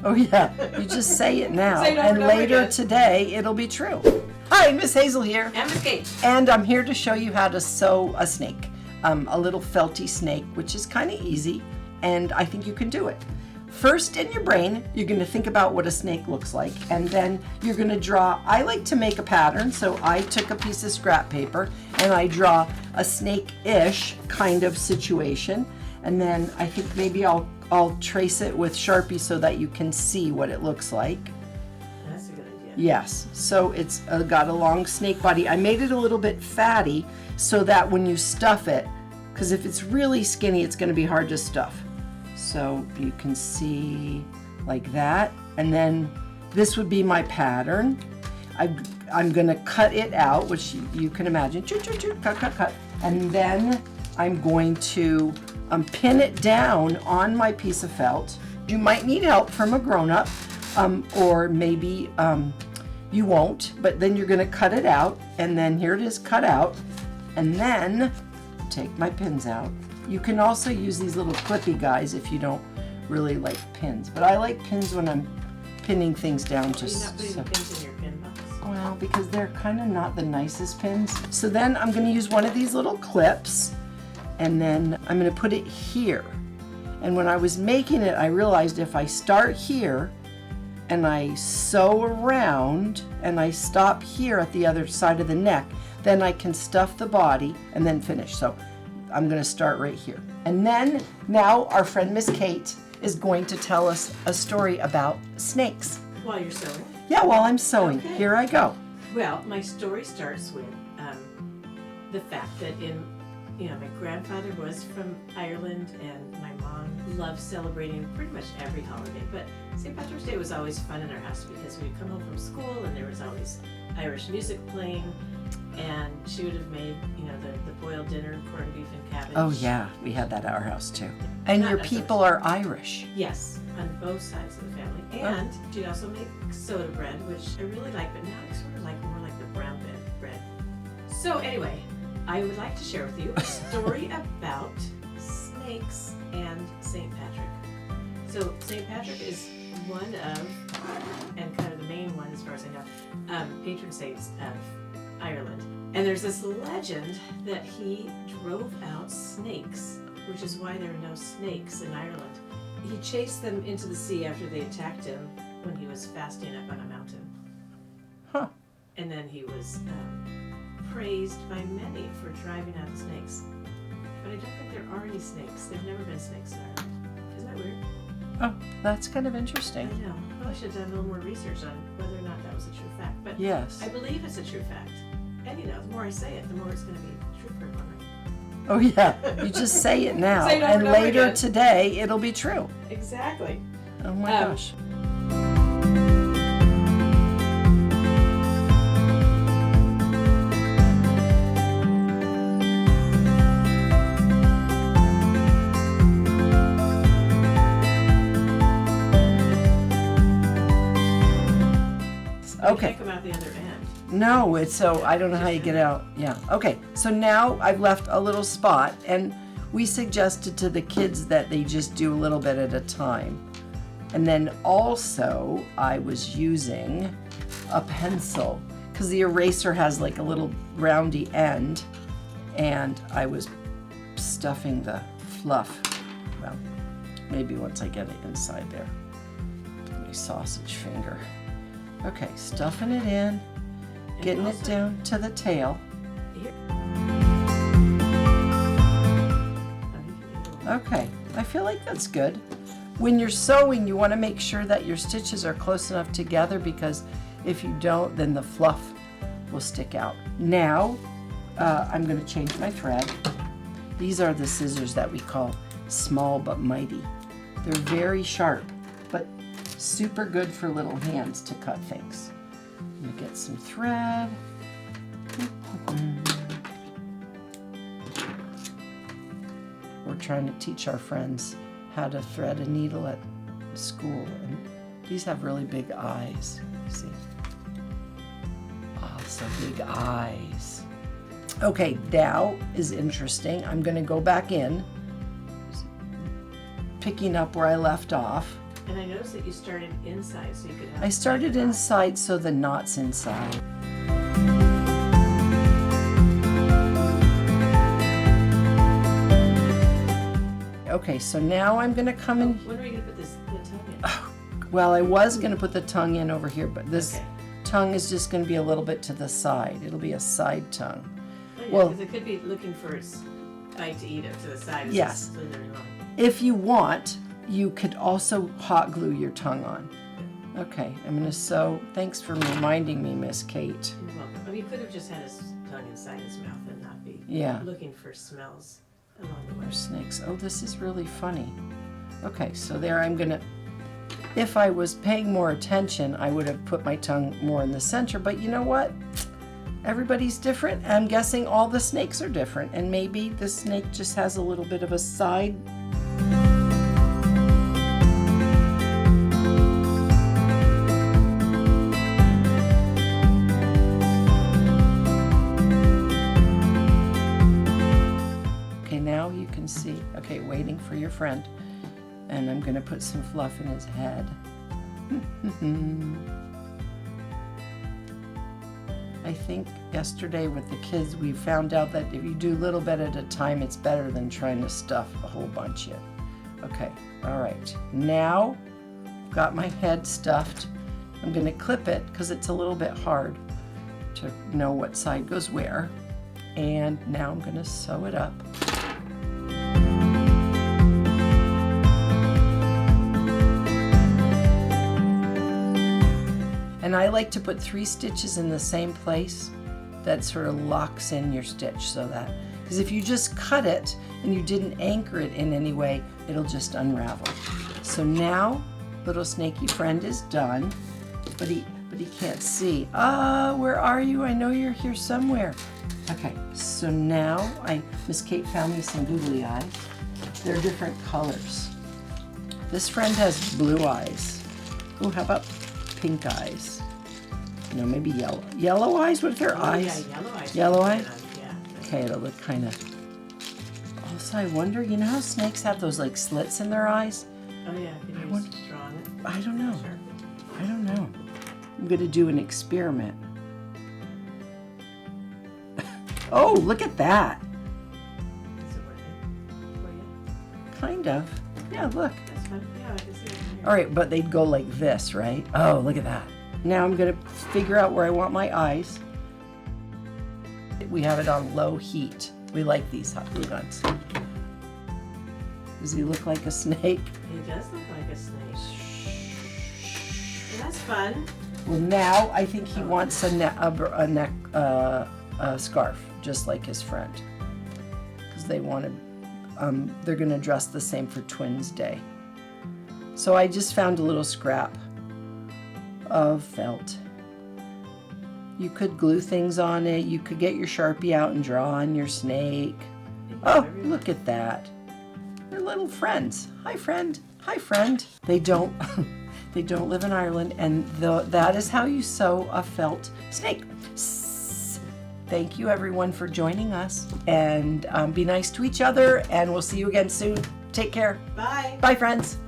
Oh yeah, you just say it now, Say it over and and over later again. today it'll be true. Hi, Miss Hazel here. And Miss Kate. And I'm here to show you how to sew a snake, a little felty snake, which is kind of easy, and I think you can do it. First, in your brain, you're going to think about what a snake looks like, and then you're going to draw. I like to make a pattern, so I took a piece of scrap paper and I draw a snake-ish kind of situation, and then I think maybe I'll trace it with Sharpie so that you can see what it looks like. That's a good idea. Yes, so it's got a long snake body. I made it a little bit fatty so that when you stuff it, because if it's really skinny, it's going to be hard to stuff. So you can see like that, and then this would be my pattern. I'm going to cut it out, which you can imagine. Cut, and then I'm going to pin it down on my piece of felt. You might need help from a grown-up, or maybe you won't, but then you're going to cut it out, and then here it is cut out, and then take my pins out. You can also use these little clippy guys if you don't really like pins, but I like pins when I'm pinning things down. You're not putting the pins in your pin box? Well, because they're kind of not the nicest pins. So then I'm going to use one of these little clips, and then I'm going to put it here. And when I was making it, I realized if I start here and I sew around and I stop here at the other side of the neck, then I can stuff the body and then finish. So I'm going to start right here. And then now our friend Miss Kate is going to tell us a story about snakes. While you're sewing? Yeah, while I'm sewing. Okay. Here I go. Well, my story starts with the fact that my grandfather was from Ireland, and my mom loved celebrating pretty much every holiday. But St. Patrick's Day was always fun in our house because we'd come home from school and there was always Irish music playing, and she would have made, the boiled dinner, corned beef and cabbage. Oh yeah, we had that at our house too. And Not your as people are Irish. Yes, on both sides of the family. And she'd also make soda bread, which I really like, but now I sort of like more like the brown bread. So anyway, I would like to share with you a story about snakes and St. Patrick. So St. Patrick is one of, and kind of the main one as far as I know, patron saints of Ireland. And there's this legend that he drove out snakes, which is why there are no snakes in Ireland. He chased them into the sea after they attacked him when he was fasting up on a mountain. Huh. And then he was praised by many for driving out snakes. But I don't think there are any snakes. There've never been snakes in Ireland. Isn't that weird? Oh, that's kind of I interesting. know. Well, I should have done a little more research on whether or not that was a true fact. But Yes. I believe it's a true fact. And the more I say it, the more it's going to be true for everyone, right? Oh yeah, you just say it now, Say it over and and over later again. today it'll be true. Exactly. Oh my gosh. You Okay. can't come out the other end. No, it's so I don't know how you get out. Yeah. Okay. So now I've left a little spot, and we suggested to the kids that they just do a little bit at a time. And then also I was using a pencil because the eraser has like a little roundy end, and I was stuffing the fluff. Well, maybe once I get it inside there. My sausage finger. Okay, stuffing it in. Getting it down to the tail. Here. Okay, I feel like that's good. When you're sewing, you want to make sure that your stitches are close enough together, because if you don't, then the fluff will stick out. Now, I'm going to change my thread. These are the scissors that we call small but mighty. They're very sharp, but super good for little hands to cut things. I'm gonna get some thread. We're trying to teach our friends how to thread a needle at school, and these have really big eyes. See? Oh, so big eyes. Okay, now is interesting. I'm gonna go back in, picking up where I left off. And I noticed that you started inside so you could have... I started inside so the knot's inside. Okay, so now I'm going to come in. When are you going to put the tongue in? Oh, well, I was going to put the tongue in over here, but this Okay. tongue is just going to be a little bit to the side. It'll be a side tongue. Oh, yeah, Well, because it could be looking for its bite to eat it to the side. It's yes. just slithering along. If you want, you could also hot glue your tongue on. Okay, I'm going to sew. Thanks for reminding me, Miss Kate. You're welcome. I mean, you could have just had his tongue inside his mouth and not be looking for smells along the way. Or snakes. Oh, this is really funny. Okay, so there I'm going to... If I was paying more attention, I would have put my tongue more in the center, but you know what? Everybody's different. I'm guessing all the snakes are different, and maybe this snake just has a little bit of a side. Okay, now you can see. Okay, waiting for your friend. And I'm going to put some fluff in his head. I think yesterday with the kids we found out that if you do a little bit at a time, it's better than trying to stuff a whole bunch in. Okay, all right. Now I've got my head stuffed. I'm going to clip it because it's a little bit hard to know what side goes where. And now I'm going to sew it up. And I like to put 3 stitches in the same place. That sort of locks in your stitch so that, because if you just cut it and you didn't anchor it in any way, it'll just unravel. So now little snaky friend is done, but he can't see. Where are you? I know you're here somewhere. Okay, so now Miss Kate found me some googly eyes. They're different colors. This friend has blue eyes. Oh, how about pink eyes? No, maybe yellow. Yellow eyes? What if they're eyes? Yeah, yellow eyes. Yellow eyes? Yeah. Okay, it'll look kind of... Also, I wonder, you know how snakes have those like slits in their eyes? Oh yeah, can you just draw it? I don't know. Sure. I don't know. I'm going to do an experiment. Oh, look at that. Is it working for you? Kind of. Yeah, look. That's fun. Yeah, I can see it from here. All right, but they'd go like this, right? Oh, look at that. Now I'm going to figure out where I want my eyes. We have it on low heat. We like these hot glue guns. Does he look like a snake? He does look like a snake. That's fun. Well, now I think he wants a scarf, just like his friend. Because they wanted, they're going to dress the same for Twins Day. So I just found a little scrap of felt. You could glue things on it. You could get your Sharpie out and draw on your snake. Oh, look at that. They're little friends. Hi, friend. Hi, friend. They don't live in Ireland, and that is how you sew a felt snake. Thank you, everyone, for joining us. And be nice to each other, and we'll see you again soon. Take care. Bye. Bye, friends.